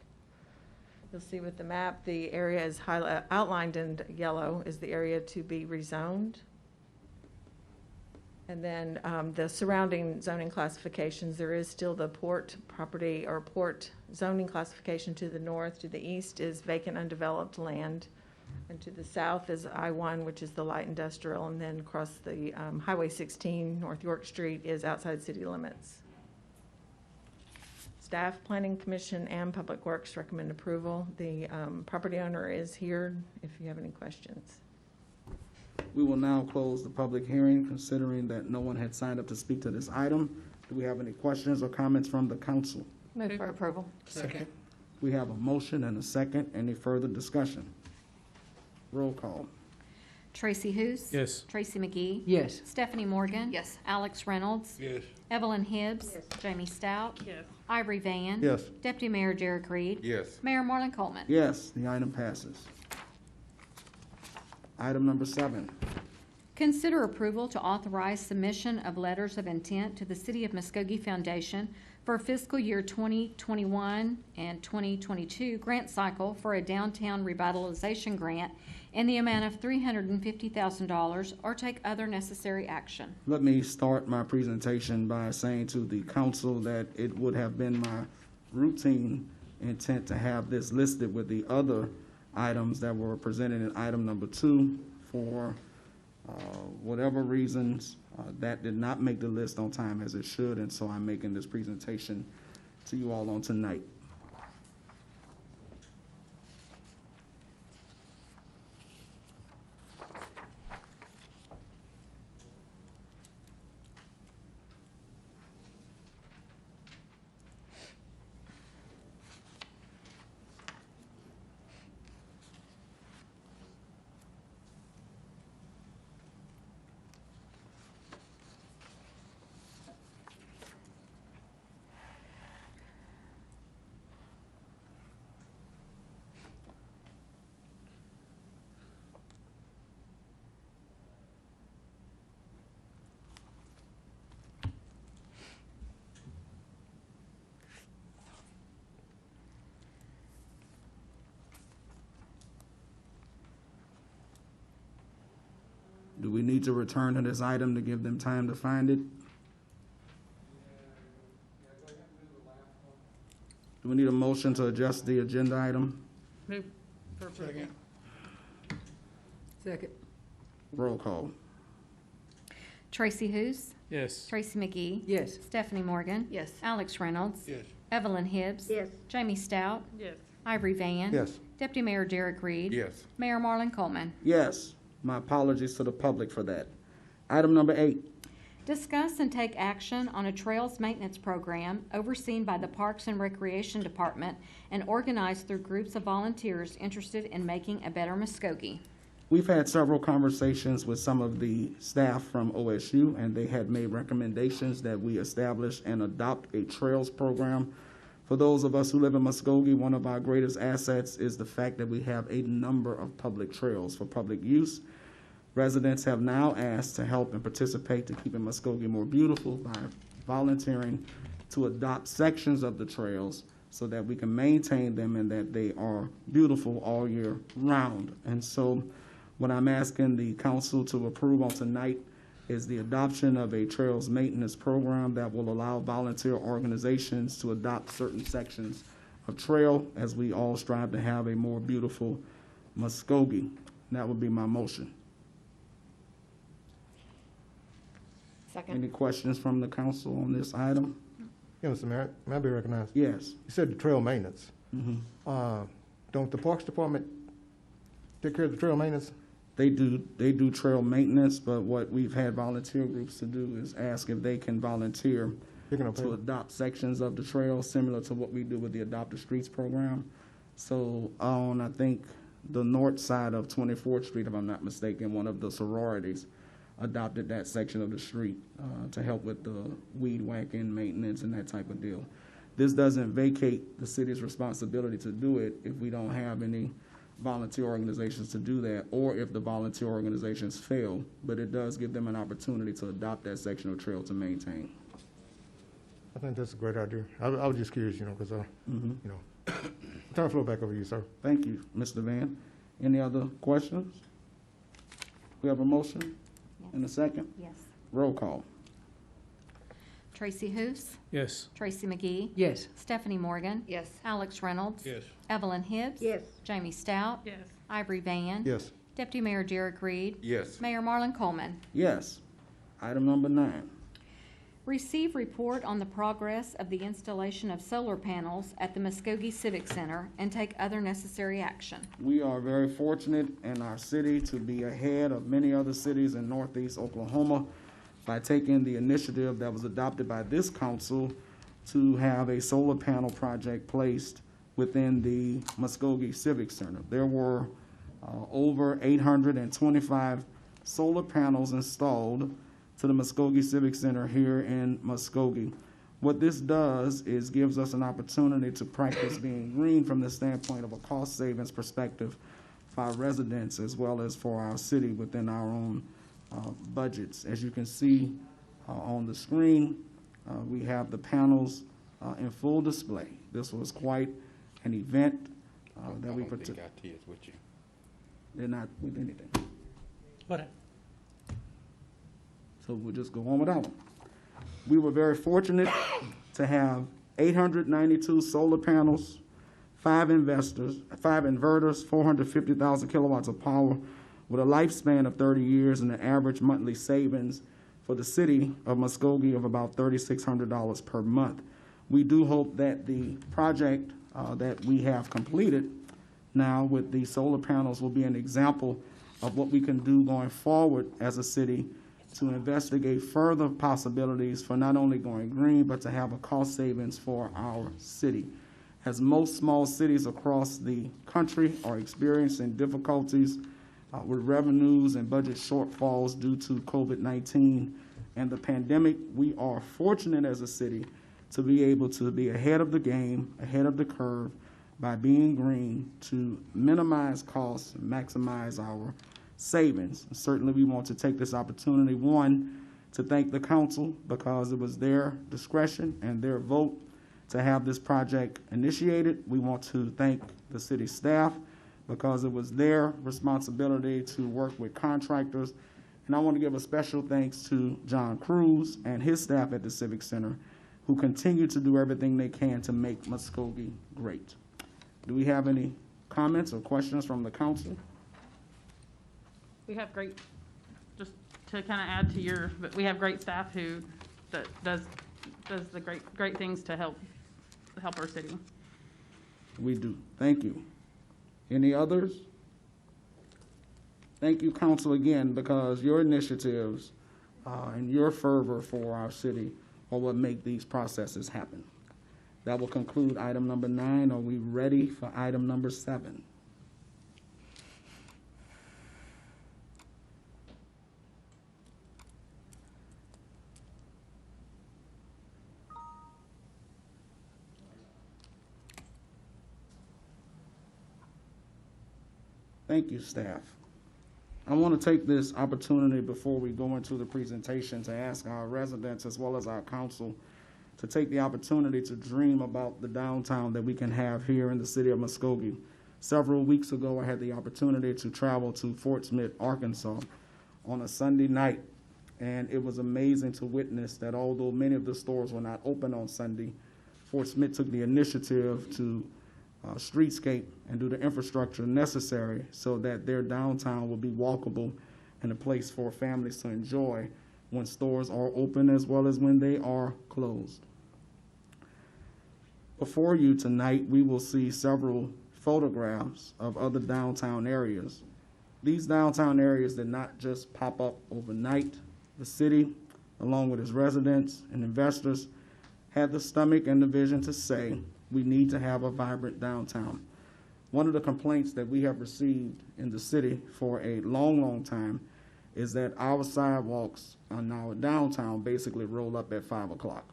You'll see with the map, the area is outlined in yellow is the area to be rezoned. And then the surrounding zoning classifications, there is still the port property or port zoning classification to the north. To the east is vacant undeveloped land. And to the south is I-1, which is the light industrial. And then across the Highway 16, North York Street, is outside city limits. Staff, Planning Commission, and Public Works recommend approval. The property owner is here if you have any questions. We will now close the public hearing, considering that no one had signed up to speak to this item. Do we have any questions or comments from the council? Move for approval. Second. We have a motion and a second. Any further discussion? Roll call. Tracy Hous. Yes. Tracy McGee. Yes. Stephanie Morgan. Yes. Alex Reynolds. Yes. Evelyn Hibbs. Jamie Stout. Yes. Ivory Van. Yes. Deputy Mayor Derek Reed. Yes. Mayor Marlon Coleman. Yes, the item passes. Item number 7. Consider approval to authorize submission of letters of intent to the City of Muskogee Foundation for fiscal year 2021 and 2022 grant cycle for a downtown revitalization grant in the amount of $350,000 or take other necessary action. Let me start my presentation by saying to the council that it would have been my routine intent to have this listed with the other items that were presented in item number 2. For whatever reasons, that did not make the list on time as it should, and so I'm making this presentation to you all on tonight. Do we need to return to this item to give them time to find it? Do we need a motion to adjust the agenda item? Move for approval. Second. Roll call. Tracy Hous. Yes. Tracy McGee. Yes. Stephanie Morgan. Yes. Alex Reynolds. Yes. Evelyn Hibbs. Yes. Jamie Stout. Yes. Ivory Van. Yes. Deputy Mayor Derek Reed. Yes. Mayor Marlon Coleman. Yes. My apologies to the public for that. Item number 8. Discuss and take action on a trails maintenance program overseen by the Parks and Recreation Department and organized through groups of volunteers interested in making a better Muskogee. We've had several conversations with some of the staff from OSU, and they had made recommendations that we establish and adopt a trails program. For those of us who live in Muskogee, one of our greatest assets is the fact that we have a number of public trails for public use. Residents have now asked to help and participate to keeping Muskogee more beautiful by volunteering to adopt sections of the trails so that we can maintain them and that they are beautiful all year round. And so what I'm asking the council to approve on tonight is the adoption of a trails maintenance program that will allow volunteer organizations to adopt certain sections of trail as we all strive to have a more beautiful Muskogee. That would be my motion. Second. Any questions from the council on this item? Yeah, Mr. Mayor, may I be recognized? Yes. You said the trail maintenance. Mhm. Don't the Parks Department take care of the trail maintenance? They do trail maintenance, but what we've had volunteer groups to do is ask if they can volunteer Picking up to adopt sections of the trail, similar to what we do with the Adopt the Streets program. So on, I think, the north side of 24th Street, if I'm not mistaken, one of the sororities adopted that section of the street to help with the weed whacking, maintenance, and that type of deal. This doesn't vacate the city's responsibility to do it if we don't have any volunteer organizations to do that, or if the volunteer organizations fail, but it does give them an opportunity to adopt that section of trail to maintain. I think that's a great idea. I was just curious, because, Mhm. Turn the floor back over to you, sir. Thank you, Mr. Van. Any other questions? We have a motion and a second? Yes. Roll call. Tracy Hous. Yes. Tracy McGee. Yes. Stephanie Morgan. Yes. Alex Reynolds. Yes. Evelyn Hibbs. Yes. Jamie Stout. Yes. Ivory Van. Yes. Deputy Mayor Derek Reed. Yes. Mayor Marlon Coleman. Yes. Item number 9. Receive report on the progress of the installation of solar panels at the Muskogee Civic Center and take other necessary action. We are very fortunate in our city to be ahead of many other cities in northeast Oklahoma by taking the initiative that was adopted by this council to have a solar panel project placed within the Muskogee Civic Center. There were over 825 solar panels installed to the Muskogee Civic Center here in Muskogee. What this does is gives us an opportunity to practice being green from the standpoint of a cost savings perspective for our residents as well as for our city within our own budgets. As you can see on the screen, we have the panels in full display. This was quite an event that we put together. They're not with anything. What? So we'll just go on with that one. We were very fortunate to have 892 solar panels, 5 inverters, 450,000 kilowatts of power with a lifespan of 30 years and an average monthly savings for the city of Muskogee of about $3,600 per month. We do hope that the project that we have completed now with the solar panels will be an example of what we can do going forward as a city to investigate further possibilities for not only going green, but to have a cost savings for our city. As most small cities across the country are experiencing difficulties with revenues and budget shortfalls due to COVID-19 and the pandemic, we are fortunate as a city to be able to be ahead of the game, ahead of the curve, by being green to minimize costs and maximize our savings. Certainly we want to take this opportunity, one, to thank the council because it was their discretion and their vote to have this project initiated. We want to thank the city staff because it was their responsibility to work with contractors. And I want to give a special thanks to John Cruz and his staff at the Civic Center who continue to do everything they can to make Muskogee great. Do we have any comments or questions from the council? We have great, just to kind of add to your, but we have great staff who that does the great things to help our city. We do. Thank you. Any others? Thank you, council, again, because your initiatives and your fervor for our city are what make these processes happen. That will conclude item number 9. Are we ready for item number 7? Thank you, staff. I want to take this opportunity before we go into the presentation to ask our residents as well as our council to take the opportunity to dream about the downtown that we can have here in the city of Muskogee. Several weeks ago, I had the opportunity to travel to Fort Smith, Arkansas on a Sunday night, and it was amazing to witness that although many of the stores were not open on Sunday, Fort Smith took the initiative to streetscape and do the infrastructure necessary so that their downtown will be walkable and a place for families to enjoy when stores are open as well as when they are closed. Before you tonight, we will see several photographs of other downtown areas. These downtown areas did not just pop up overnight. The city, along with its residents and investors, had the stomach and the vision to say, we need to have a vibrant downtown. One of the complaints that we have received in the city for a long, long time is that our sidewalks on our downtown basically roll up at 5 o'clock.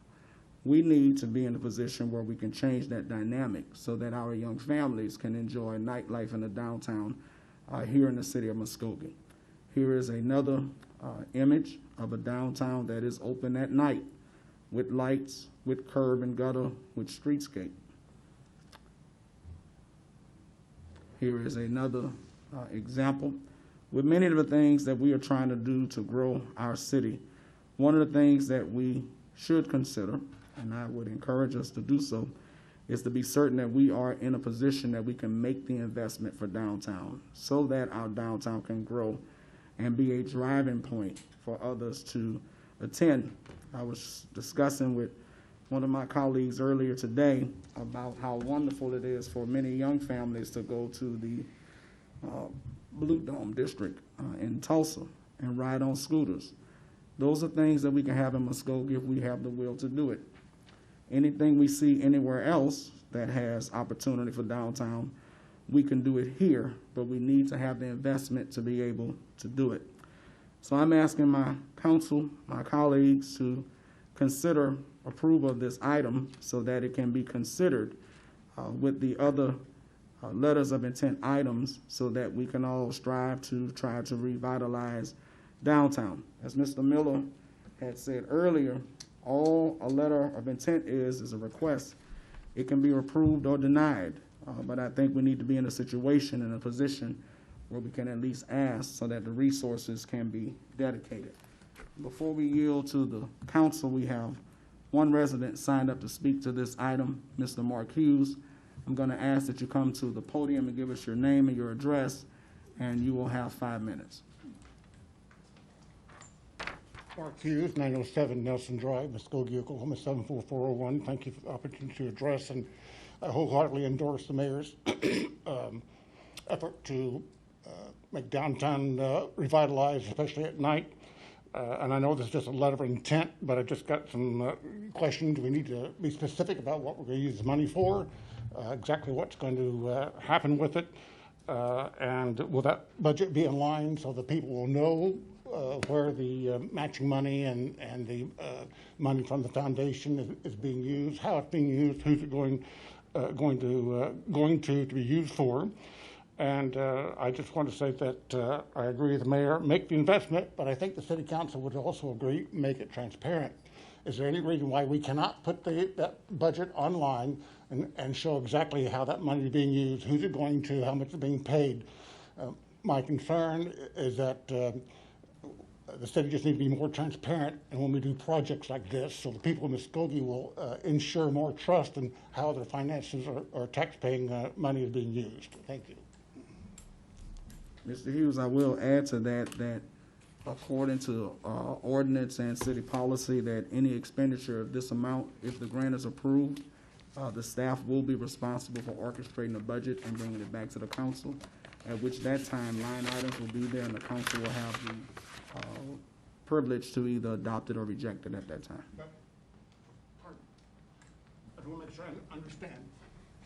We need to be in a position where we can change that dynamic so that our young families can enjoy nightlife in the downtown here in the city of Muskogee. Here is another image of a downtown that is open at night with lights, with curb and gutter, with streetscape. Here is another example with many of the things that we are trying to do to grow our city. One of the things that we should consider, and I would encourage us to do so, is to be certain that we are in a position that we can make the investment for downtown so that our downtown can grow and be a driving point for others to attend. I was discussing with one of my colleagues earlier today about how wonderful it is for many young families to go to the Blue Dome District in Tulsa and ride on scooters. Those are things that we can have in Muskogee if we have the will to do it. Anything we see anywhere else that has opportunity for downtown, we can do it here, but we need to have the investment to be able to do it. So I'm asking my council, my colleagues, to consider approval of this item so that it can be considered with the other letters of intent items so that we can all strive to try to revitalize downtown. As Mr. Miller had said earlier, all a letter of intent is a request. It can be approved or denied, but I think we need to be in a situation, in a position where we can at least ask so that the resources can be dedicated. Before we yield to the council, we have one resident signed up to speak to this item, Mr. Mark Hughes. I'm going to ask that you come to the podium and give us your name and your address, and you will have 5 minutes. Mark Hughes, 907 Nelson Drive, Muskogee, Oklahoma, 74401. Thank you for the opportunity to address, and I wholeheartedly endorse the mayor's effort to make downtown revitalized, especially at night. And I know this is just a letter of intent, but I've just got some questions. We need to be specific about what we're going to use the money for, exactly what's going to happen with it, and will that budget be in line so the people will know where the matching money and the money from the foundation is being used, how it's being used, who's it going to be used for. And I just want to say that I agree with the mayor, make the investment, but I think the city council would also agree, make it transparent. Is there any reason why we cannot put that budget online and show exactly how that money is being used, who's it going to, how much is being paid? My concern is that the city just needs to be more transparent, and when we do projects like this, so the people in Muskogee will ensure more trust in how their finances or tax-paying money is being used. Thank you. Mr. Hughes, I will add to that according to ordinance and city policy, that any expenditure of this amount, if the grant is approved, the staff will be responsible for orchestrating the budget and bringing it back to the council, at which that time line items will be there and the council will have the privilege to either adopt it or reject it at that time. I want to make sure I understand.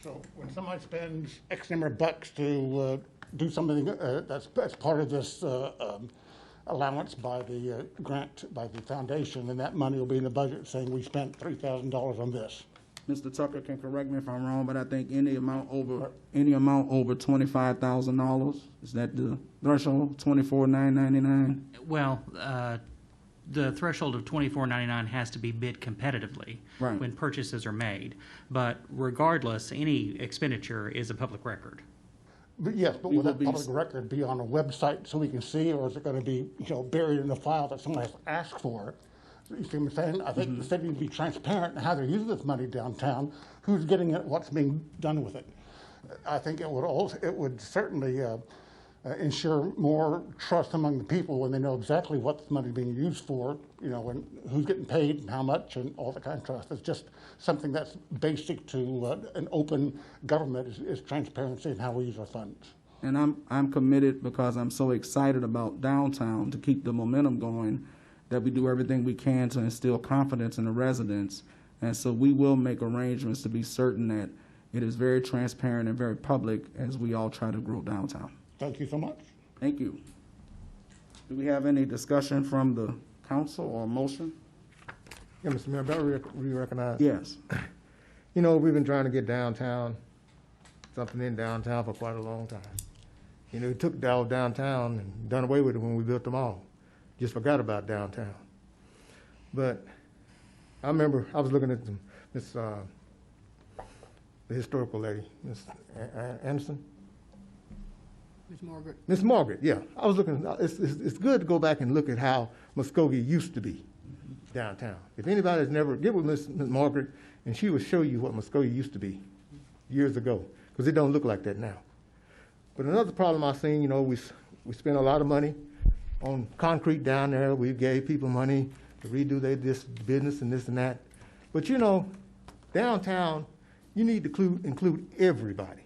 So when somebody spends X number of bucks to do something that's part of this allowance by the grant, by the foundation, then that money will be in the budget saying we spent $3,000 on this. Mr. Tucker can correct me if I'm wrong, but I think any amount over $25,000, is that the threshold, $24,999? Well, the threshold of $24.99 has to be bid competitively Right. when purchases are made. But regardless, any expenditure is a public record. But yes, but will that public record be on a website so we can see, or is it going to be buried in a file that someone has to ask for? You see what I'm saying? I think the city needs to be transparent in how they're using this money downtown, who's getting it, what's being done with it. I think it would certainly ensure more trust among the people when they know exactly what this money is being used for, and who's getting paid and how much and all that kind of trust. It's just something that's basic to an open government is transparency in how we use our funds. And I'm committed because I'm so excited about downtown to keep the momentum going that we do everything we can to instill confidence in the residents. And so we will make arrangements to be certain that it is very transparent and very public as we all try to grow downtown. Thank you so much. Thank you. Do we have any discussion from the council or motion? Yeah, Mr. Mayor, better re-recognize. Yes. We've been trying to get something in downtown for quite a long time. We took downtown and done away with it when we built the mall. Just forgot about downtown. But I remember I was looking at the historical lady, Miss Anderson. Miss Margaret, yeah. I was looking, it's good to go back and look at how Muskogee used to be downtown. If anybody's never, get with Miss Margaret and she will show you what Muskogee used to be years ago, because it don't look like that now. But another problem I've seen, we spent a lot of money on concrete down there. We gave people money to redo this business and this and that. But you know, downtown, you need to include everybody,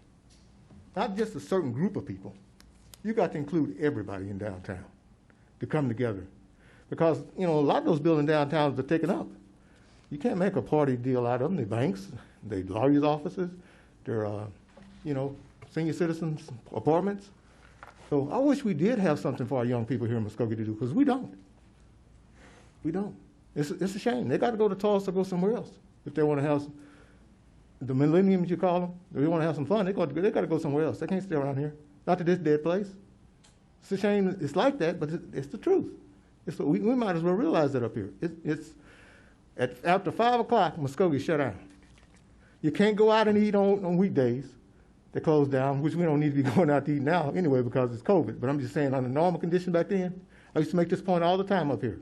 not just a certain group of people. You got to include everybody in downtown to come together. Because, you know, a lot of those buildings downtown are taken up. You can't make a party deal out of them. They're banks, they're lawyers' offices, they're, you know, senior citizens' apartments. So I wish we did have something for our young people here in Muskogee to do, because we don't. We don't. It's a shame. They got to go to Tulsa or go somewhere else if they want to have the millenniums, you call them. If they want to have some fun, they got to go somewhere else. They can't stay around here. Not to this dead place. It's a shame it's like that, but it's the truth. We might as well realize that up here. After 5 o'clock, Muskogee shut down. You can't go out and eat on weekdays. They closed down, which we don't need to be going out to eat now anyway because it's COVID. But I'm just saying, under normal condition back then, I used to make this point all the time up here,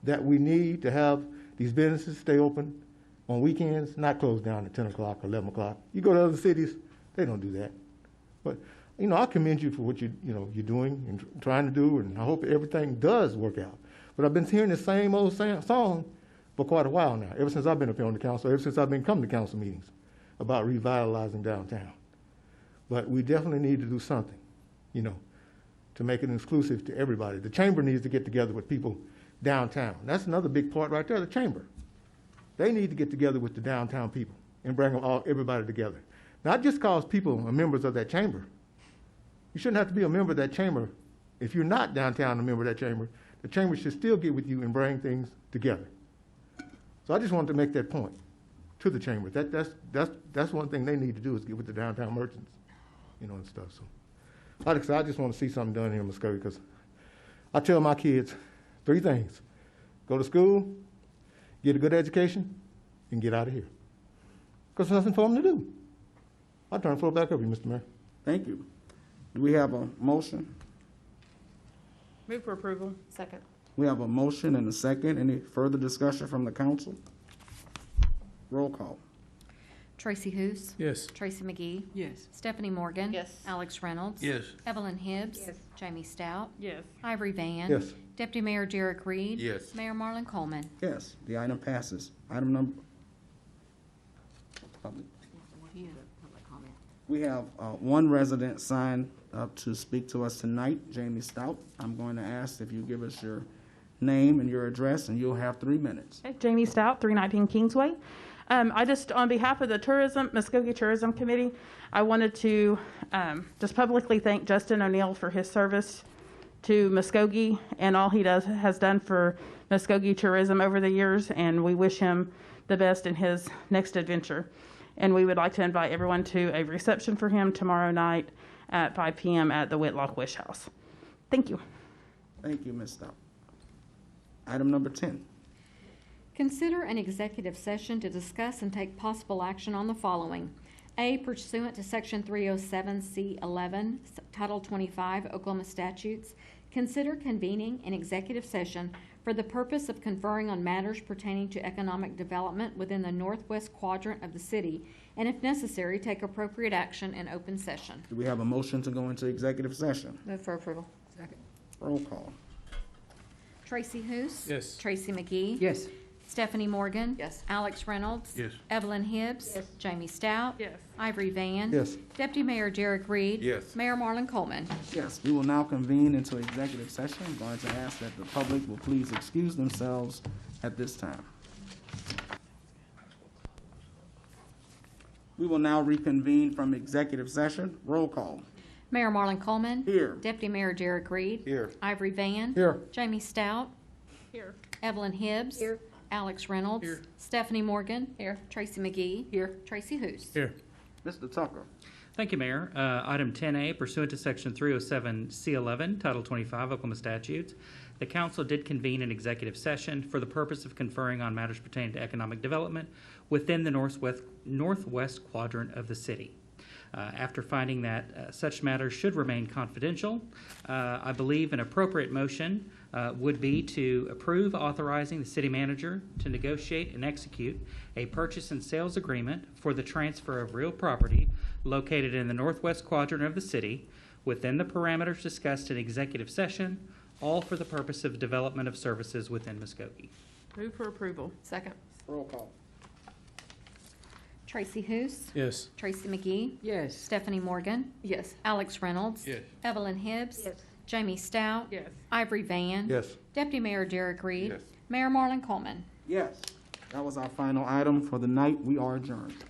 that we need to have these businesses stay open on weekends, not close down at 10 o'clock or 11 o'clock. You go to other cities, they don't do that. But, you know, I commend you for what you're doing and trying to do, and I hope everything does work out. But I've been hearing the same old song for quite a while now, ever since I've been up here on the council, ever since I've been coming to council meetings about revitalizing downtown. But we definitely need to do something, you know, to make it exclusive to everybody. The chamber needs to get together with people downtown. That's another big part right there, the chamber. They need to get together with the downtown people and bring everybody together. Not just because people are members of that chamber. You shouldn't have to be a member of that chamber. If you're not downtown a member of that chamber, the chamber should still get with you and bring things together. So I just wanted to make that point to the chamber. That's one thing they need to do is get with the downtown merchants, you know, and stuff. So, like I said, I just want to see something done here in Muskogee because I tell my kids 3 things: go to school, get a good education, and get out of here. Because there's nothing for them to do. I'll turn the floor back over to you, Mr. Mayor. Thank you. Do we have a motion? Move for approval. Second. We have a motion and a second. Any further discussion from the council? Roll call. Tracy Hous. Yes. Tracy McGee. Yes. Stephanie Morgan. Yes. Alex Reynolds. Yes. Evelyn Hibbs. Yes. Jamie Stout. Yes. Ivory Van. Yes. Deputy Mayor Derek Reed. Yes. Mayor Marlon Coleman. Yes, the item passes. Item number. We have one resident signed up to speak to us tonight, Jamie Stout. I'm going to ask if you give us your name and your address, and you'll have 3 minutes. Okay, Jamie Stout, 319 Kingsway. I just, on behalf of the Muskogee Tourism Committee, I wanted to just publicly thank Justin O'Neill for his service to Muskogee and all he has done for Muskogee tourism over the years, and we wish him the best in his next adventure. And we would like to invite everyone to a reception for him tomorrow night at 5 p.m. at the Whitlock Wish House. Thank you. Thank you, Ms. Stout. Item number 10. Consider an executive session to discuss and take possible action on the following. A, pursuant to Section 307C11, Title 25 Oklahoma statutes, consider convening an executive session for the purpose of conferring on matters pertaining to economic development within the northwest quadrant of the city, and if necessary, take appropriate action in open session. Do we have a motion to go into executive session? Move for approval. Second. Roll call. Tracy Hous. Yes. Tracy McGee. Yes. Stephanie Morgan. Yes. Alex Reynolds. Yes. Evelyn Hibbs. Yes. Jamie Stout. Yes. Ivory Van. Yes. Deputy Mayor Derek Reed. Yes. Mayor Marlon Coleman. Yes, we will now convene into executive session. I'm going to ask that the public will please excuse themselves at this time. We will now reconvene from executive session. Roll call. Mayor Marlon Coleman. Here. Deputy Mayor Derek Reed. Here. Ivory Van. Here. Jamie Stout. Here. Evelyn Hibbs. Here. Alex Reynolds. Here. Stephanie Morgan. Here. Tracy McGee. Here. Tracy Hous. Here. Mr. Tucker. Thank you, Mayor. Item 10A, pursuant to Section 307C11, Title 25 Oklahoma statutes, the council did convene an executive session for the purpose of conferring on matters pertaining to economic development within the northwest quadrant of the city. After finding that such matters should remain confidential, I believe an appropriate motion would be to approve authorizing the city manager to negotiate and execute a purchase and sales agreement for the transfer of real property located in the northwest quadrant of the city within the parameters discussed in executive session, all for the purpose of development of services within Muskogee. Move for approval. Second. Roll call. Tracy Hous. Yes. Tracy McGee. Yes. Stephanie Morgan. Yes. Alex Reynolds. Yes. Evelyn Hibbs. Yes. Jamie Stout. Yes. Ivory Van. Yes. Deputy Mayor Derek Reed. Yes. Mayor Marlon Coleman. Yes. That was our final item for the night. We are adjourned.